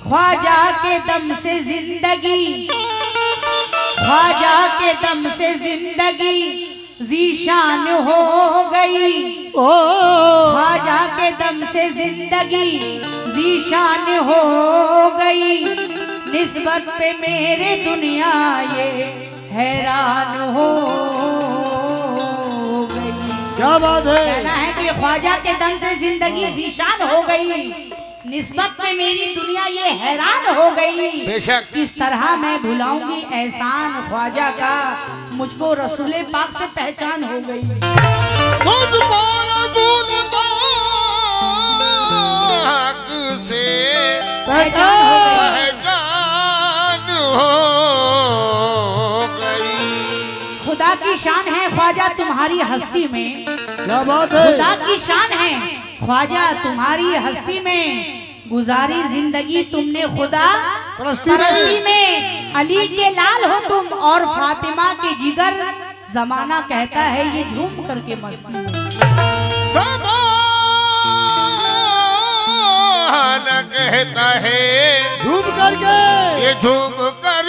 ख्वाजा के दम से जिंदगी, ख्वाजा के दम से जिंदगी जीशान हो गई। ख्वाजा के दम से जिंदगी जीशान हो गई। निस्बत पे मेरे दुनिया ये हैरान हो गई। क्या बात है? कहना है कि ख्वाजा के दम से जिंदगी जीशान हो गई, निस्बत में मेरी दुनिया ये हैरान हो गई। बेशक किस तरह मैं भुलाऊंगी एहसान ख्वाजा का, मुझको रसूले पाक से पहचान हो गई। मुझको रसूल पाक से पहचान हो गई। पहचान हो गई। खुदा की शान है ख्वाजा तुम्हारी हस्ती में, क्या बात है? खुदा की शान है ख्वाजा तुम्हारी हस्ती में। गुजारी जिंदगी तुमने खुदा परस्ती में। अली के लाल हो तुम और फातिमा के जिगर, जमाना कहता है ये झूम करके मस्ती में। ज़माना कहता है झूम करके, ये झूम कर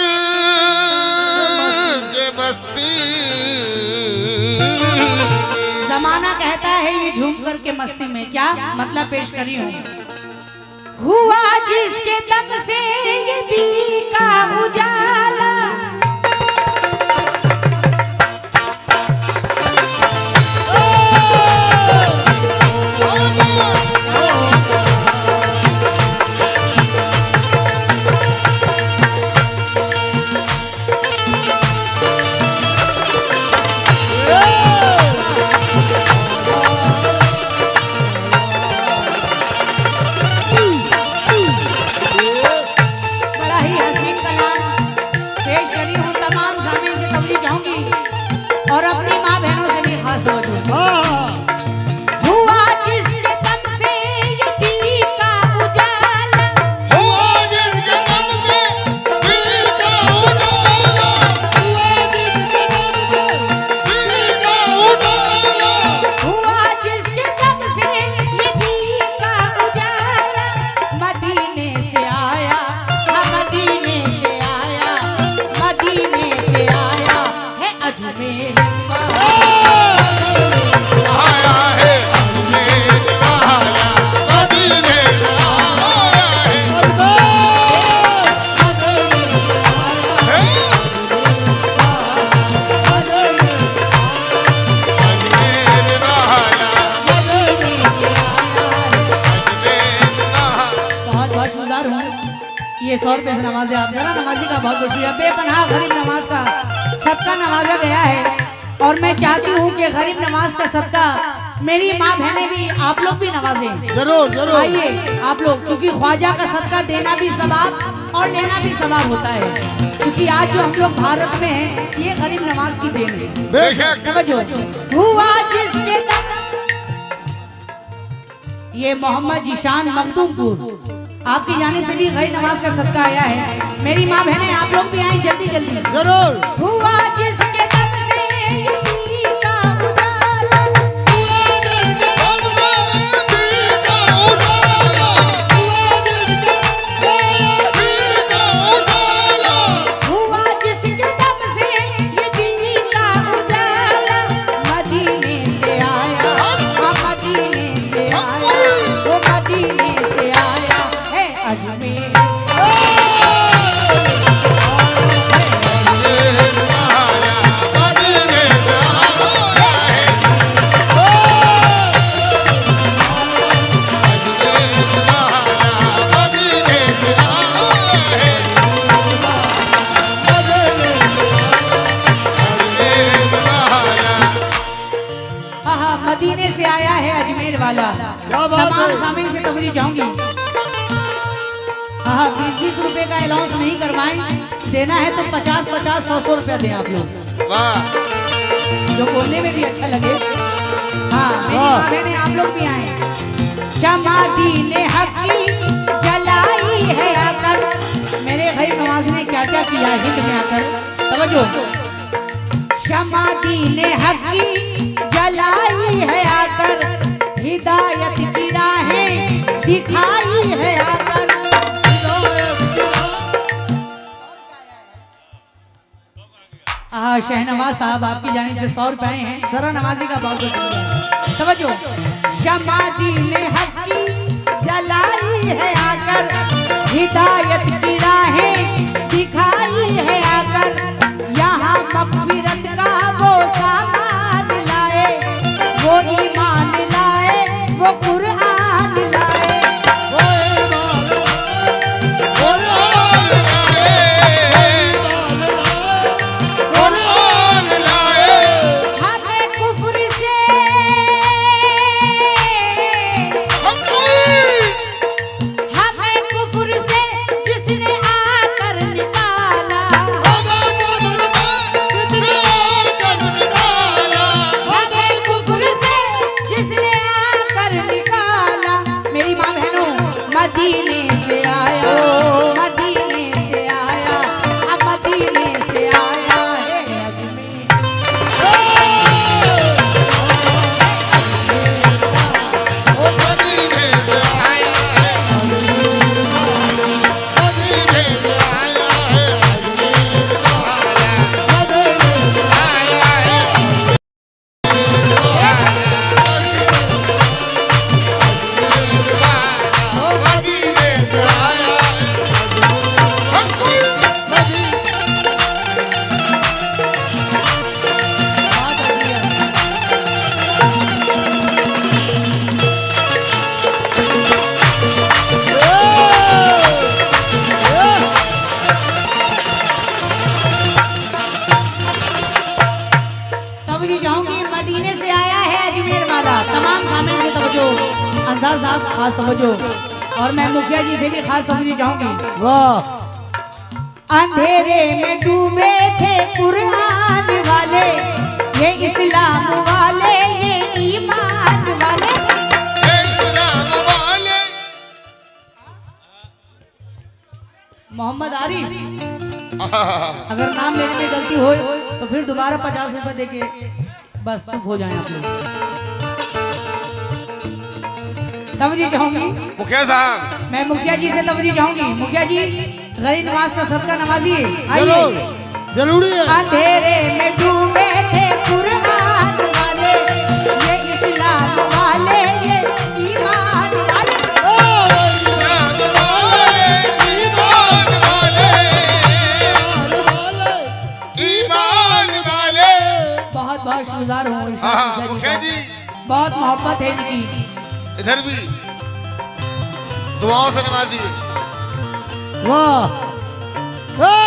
के मस्ती। जमाना कहता है ये झूम करके मस्ती में। क्या मतलब पेश करी हूँ। हुआ जिसके दम से ये दी का उजाला, और अपनी माँ बहनों से भी खास तवज्जो। हुआ जिसके दम से ये दी का उजाला, हुआ जिसके दम से दिल का उजाला, हुआ जिसके दम से, दिल का उजाला, हुआ जिसके दम से ये दी का उजाला। मदीने से आया, हाँ मदीने से आया, मदीने से आया है अजमेर। आया है अजमेर वाला, मदीने से आया है। अजमेर वाला, अजमेर वाला। बहुत बहुत शुक्रगुजार हूँ। ये 100 रुपये से नमाज है। आप जरा नमाजी का बहुत बहुत शुक्रिया। बेपनाह गरीब नमाज का सबका नवाजा गया है और मैं चाहती हूँ कि गरीब नमाज का सबका मेरी माँ बहनें भी, आप लोग भी नवाजें। जरूर जरूर। आइए आप लोग, क्योंकि ख्वाजा का सदका देना भी सवाब और लेना भी सवाब होता है। क्योंकि आज जो हम लोग भारत में हैं ये गरीब नमाज की देन है। बेशक तवज्जो। हुआ जिसके दम, ये मोहम्मद जीशान मखदूमपुर, आपकी जानिब से भी गरीब नमाज का सदका आया है। मेरी माँ बहनें आप लोग भी आए जल्दी जल्दी। जरूर। हुआ जिसके दम से ये दी का उजाला, हुआ जिसके दम से दिल का उजाला, दिल का उजाला, हुआ जिसके दम से ये दी का उजाला। मदीने से आया, हाँ मदीने से आया, वो मदीने से आया है अजमेर। मदीने से आया है अजमेर वाला। क्या बात तमाम है? शामिल से तबलीग जाऊंगी। 20-20 रुपए का अलाउंस नहीं करवाएं, देना है तो 50-50, 100-100 रुपया दें आप लोग, वाह जो बोलने में भी अच्छा लगे। हाँ मेरी वाह। माँ बहनें आप लोग भी आए। शमा दीने हकी जलाई है आकर, मेरे गरीब नवाज ने क्या क्या किया हिंद में आकर। तवज्जो। शमा दीने हकी जलाई है आकर, हिदायत की राहें दिखाई है आकर। हाँ शहनवाज साहब आपकी जानिब से 100 रुपए हैं, जरा नमाजी का बहुत बहुत तवज्जो। शमादी ने हक की जलाई है आकर, हिदायत की राहें दिखाई है आकर, यहाँ मग़फ़िरत का वो सामान लाए, वो ईमान लाए, वो कुरान लाए। अंसार साहब खास तवज्जो, और मैं मुखिया जी से भी खास तवज्जो चाहूंगी। वाह। अंधेरे में डूबे थे कुरान वाले, ये इस्लाम वाले, ये ईमान वाले, इस्लाम वाले। मोहम्मद आरिफ अगर नाम लेने में गलती हो तो फिर दोबारा 50 रुपए देके बस चुप हो जाए आप लोग। तवज्जो चाहूंगी मुखिया साहब, मैं मुखिया जी से तवज्जो चाहूंगी। मुखिया जी गरीब नवाज का सदका नवाजिए, जरूर आइए। जरूरी है। अंधेरे में डूबे थे कुरान वाले, ये इस्लाम वाले, ये ईमान वाले। इस्लाम वाले, ईमान वाले, ईमान वाले। बहुत बहुत शुक्रगुजार हूँ हाँ मुखिया जी, बहुत मोहब्बत है इनकी। इधर भी दुआओं से नवाजिए। वाह। हे!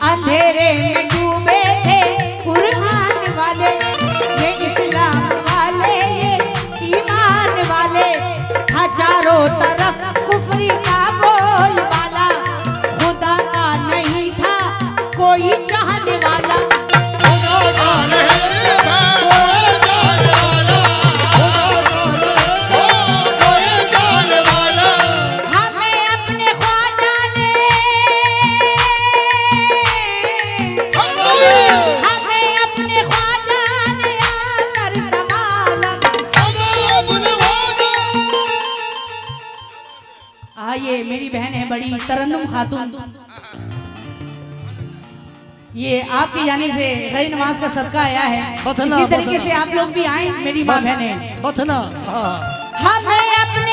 अंधेरे में डूबे थे कुरान वाले, ये इस्लाम वाले, ये ईमान वाले, था चारों तरफ कुफ्री का बोलबाला, खुदा का नहीं था कोई चाहने वाला। ये मेरी बहन है बड़ी तरन्नुम खातून, ये आपकी जानिब से गरीब नवाज का सदका आया है। बथना, इसी तरीके बथना। से आप लोग भी आए मेरी माँ बहनें। बथना। हाँ। हमें अपने